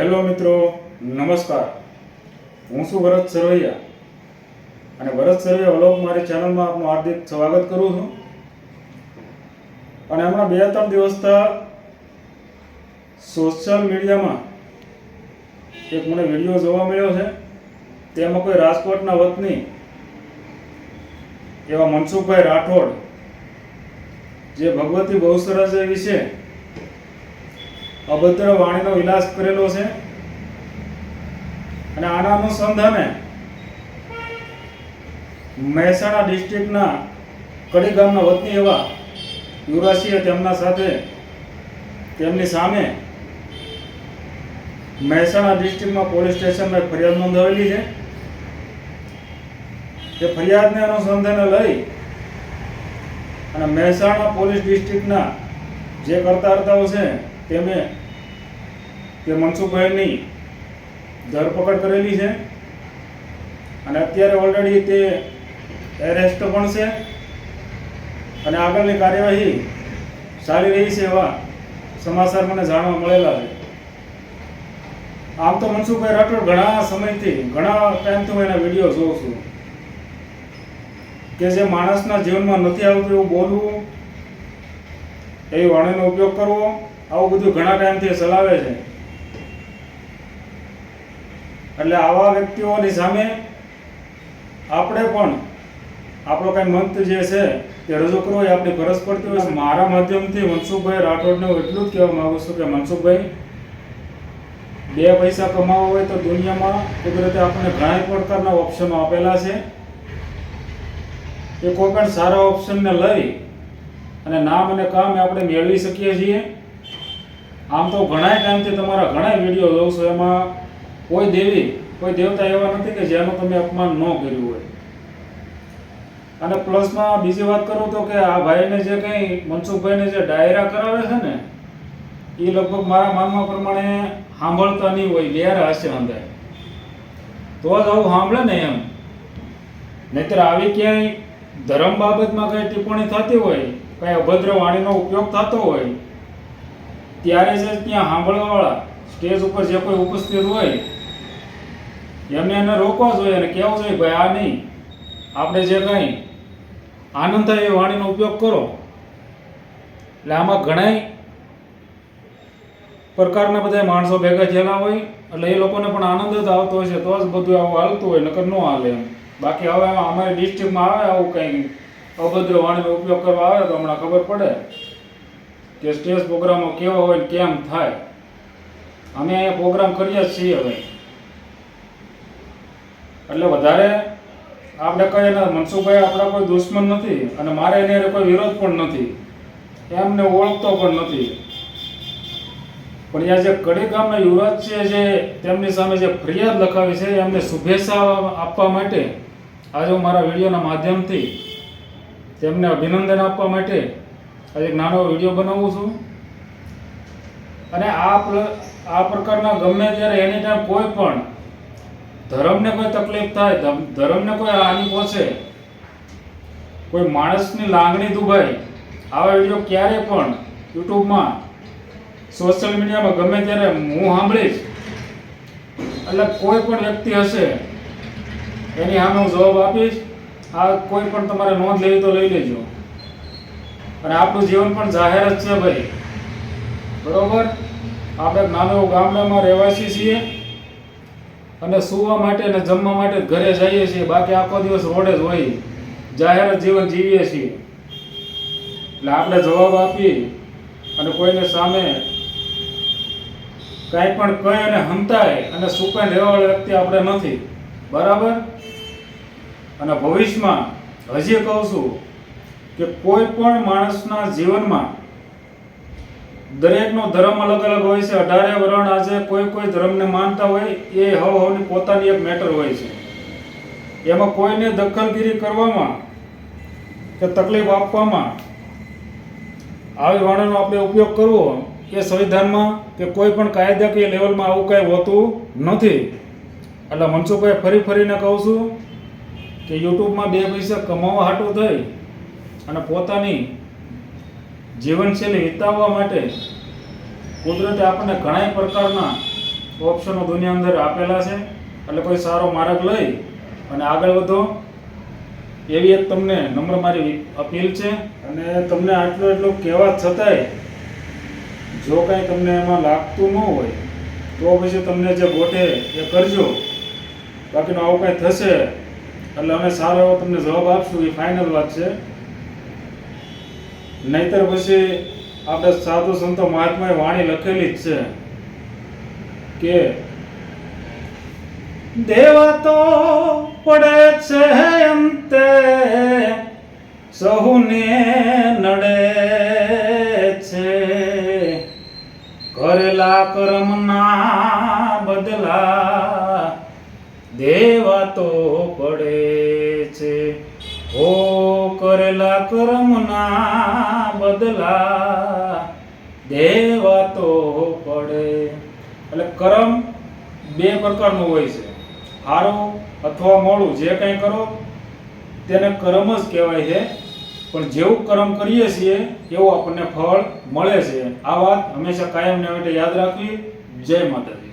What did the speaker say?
Hello મિત્રો, નમસ્કાર. હું છું ભરત સરવૈયા અને ભરત સરવૈયા વ્લોગ મારી ચેનલમાં આપનું હાર્દિક સ્વાગત કરું છું. અને હમણાં 2-3 દિવસથી સોશિયલ મીડિયામાં એક મને વિડીયો જોવા મળ્યો છે. તેમાં કોઈ રાજકોટના વતની એવા મનસુખભાઈ રાઠોડ જે ભગવતી બહુસરાજી વિશે અભદ્ર વાણીનો વિલાસ કરેલો છે અને આના અનુસંધાને મહેસાણા ડિસ્ટ્રિક્ટના કડી ગામના વતની એવા યુવરાજસિંહે તેમની સામે મહેસાણા ડિસ્ટ્રિક્ટમાં પોલીસ સ્ટેશનમાં એક ફરિયાદ નોંધાવેલી છે. તે ફરિયાદને અનુસંધાને લઈ અને મહેસાણા પોલીસ ડિસ્ટ્રિક્ટના જે કરતાહર્તાઓ છે તે મનસુખભાઈની ધરપકડ કરેલી છે અને અત્યારે ઓલરેડી તે એરેસ્ટ પણ છે અને આગળની કાર્યવાહી ચાલી રહી છે એવા સમાચાર મને જાણવા મળેલા છે. આમ તો મનસુખભાઈ રાઠોડ ઘણા સમયથી ઘણા ટાઈમથી હું એના વિડીયો જોઉં છું કે જે માણસના જીવનમાં નથી આવતું એવું બોલવું, એવી વાણીનો ઉપયોગ કરવો, આવું બધું ઘણા ટાઈમથી ચલાવે છે. એટલે આવા વ્યક્તિઓની સામે આપણે પણ આપણો કંઈ મંત જે છે તે રજૂ કરવો એ આપણી ફરજ પડતી હોય છે. મારા માધ્યમથી મનસુખભાઈ રાઠોડને હું એટલું જ કહેવા માગું છું કે મનસુખભાઈ, 2 પૈસા કમાવા હોય તો દુનિયામાં કુદરતે આપણને ઘણા પ્રકારના ઓપ્શનો આપેલા છે. એ કોઈ પણ સારા ઓપ્શનને લઈ અને નામ અને કામ આપણે મેળવી શકીએ છીએ. આમ તો ઘણા ટાઈમથી તમારા ઘણા વિડીયો જોઉં છું, એમાં કોઈ દેવતા એવા નથી કે જેનું તમે અપમાન ન કર્યું હોય. અને પ્લસમાં બીજી વાત કરું તો કે આ ભાઈને જે કંઈ મનસુખભાઈને જે ડાયરા કરાવે છે ને, એ લગભગ મારા માનવા પ્રમાણે સાંભળતા નહીં હોય, લેરા હશે અંદર તો જ આવું સાંભળે ને એમ. નહીતર આવી ક્યાંય ધર્મ બાબતમાં કંઈ ટિપ્પણી થતી હોય, કંઈ અભદ્ર વાણીનો ઉપયોગ થતો હોય, ત્યારે જે ત્યાં સાંભળવાવાળા સ્ટેજ ઉપર જે કોઈ ઉપસ્થિત હોય એને રોકવા જોઈએ અને કહેવું જોઈએ ભાઈ આ નહીં, આપણે જે કંઈ આનંદ થાય એ વાણીનો ઉપયોગ કરો. એટલે આમાં ઘણા પ્રકારના બધા માણસો ભેગા થયેલા હોય એટલે એ લોકોને પણ આનંદ જ આવતો હોય છે, તો જ બધું આવું હાલતું હોય, નકર ન હાલે એમ. બાકી હવે અમારી ડિસ્ટ્રિક્ટમાં આવે આવું કંઈ અભદ્ર વાણીનો ઉપયોગ કરવા આવે તો હમણાં ખબર પડે કે સ્ટેજ પ્રોગ્રામો કેવા હોય ને કેમ થાય. અમે અહીંયા પ્રોગ્રામ કરીએ જ છીએ હવે, એટલે વધારે આપણે કહીએ ને મનસુખભાઈ આપણા કોઈ દુશ્મન નથી અને મારે એને કોઈ વિરોધ પણ નથી, એમને ઓળખતો પણ નથી. પણ અહીંયા જે કડી ગામના યુવરાજ છે જે તેમની સામે જે ફરિયાદ લખાવી છે એમને શુભેચ્છા આપવા માટે આજે હું મારા વિડીયોના માધ્યમથી તેમને અભિનંદન આપવા માટે આજે એક નાનો વિડીયો બનાવું છું. અને આ પ્રકારના ગમે ત્યારે એની ટાઈમ કોઈ પણ ધર્મને કોઈ તકલીફ થાય, ધર્મને કોઈ હાનિ પહોંચે, કોઈ માણસની લાગણી દુભાય, આવા વિડીયો ક્યારે પણ યુટ્યુબમાં સોશિયલ મીડિયામાં ગમે ત્યારે હું સાંભળીશ એટલે કોઈ પણ વ્યક્તિ હશે એની સામે હું જવાબ આપીશ. આ કોઈ પણ તમારે નોંધ લેવી તો લઈ લેજો. અને આપણું જીવન પણ જાહેર જ છે ભાઈ, બરોબર. આપણે નાનો ગામડામાં રહેવાસી છીએ અને સૂવા માટે અને જમવા માટે ઘરે જઈએ છીએ, બાકી આખો દિવસ રોડે જ હોય, જાહેર જીવન જીવીએ છીએ. એટલે આપણે જવાબ આપી અને કોઈને સામે કાંઈ પણ કહે અને હંતાય અને સુકાઈને રહેવાવાળા વ્યક્તિ આપણે નથી, બરાબર. અને ભવિષ્યમાં હજી કહું છું કે કોઈ પણ માણસના જીવનમાં દરેકનો ધર્મ અલગ અલગ હોય છે. 18 વર્ણ આજે કોઈ ધર્મને માનતા હોય, એ હવની પોતાની એક મેટર હોય છે. એમાં કોઈને દખલગીરી કરવામાં કે તકલીફ આપવામાં આવી વાણીનો આપણે ઉપયોગ કરવો એ સંવિધાનમાં કે કોઈ પણ કાયદાકીય લેવલમાં આવું કંઈ હોતું નથી. એટલે મનસુખભાઈ ફરીને કહું છું કે યુટ્યુબમાં 2 પૈસા કમાવા હાટું થઈ અને પોતાની જીવનશૈલી વિતાવવા માટે કુદરતે આપણને ઘણા પ્રકારના ઓપ્શનો દુનિયા અંદર આપેલા છે, એટલે કોઈ સારો માર્ગ લઈ અને આગળ વધો એવી એક તમને નમ્ર મારી અપીલ છે. અને તમને આટલું એટલું કહેવા છતાંય જો કાંઈ તમને એમાં લાગતું ન હોય તો પછી તમને જે ગોઠે એ કરજો. બાકીનું આવું કાંઈ થશે એટલે અમે સારો એવો તમને જવાબ આપશું, એ ફાઇનલ વાત છે. નહીતર પછી આપણે સાધુ સંતો મહાત્માએ વાણી લખેલી જ છે કે દેવા તો પડે છે અંતે સહુને નડે છે, કરેલા કર્મના બદલા દેવા તો પડે છે. ઓ કરેલા કર્મના બદલા દેવા તો પડે. એટલે કર્મ બે પ્રકારનું હોય છે, સારું અથવા મોડું. જે કંઈ કરો તેને કર્મ જ કહેવાય છે, પણ જેવું કર્મ કરીએ છીએ એવું આપણને ફળ મળે છે. આ વાત હંમેશા કાયમને માટે યાદ રાખવી. જય માતાજી.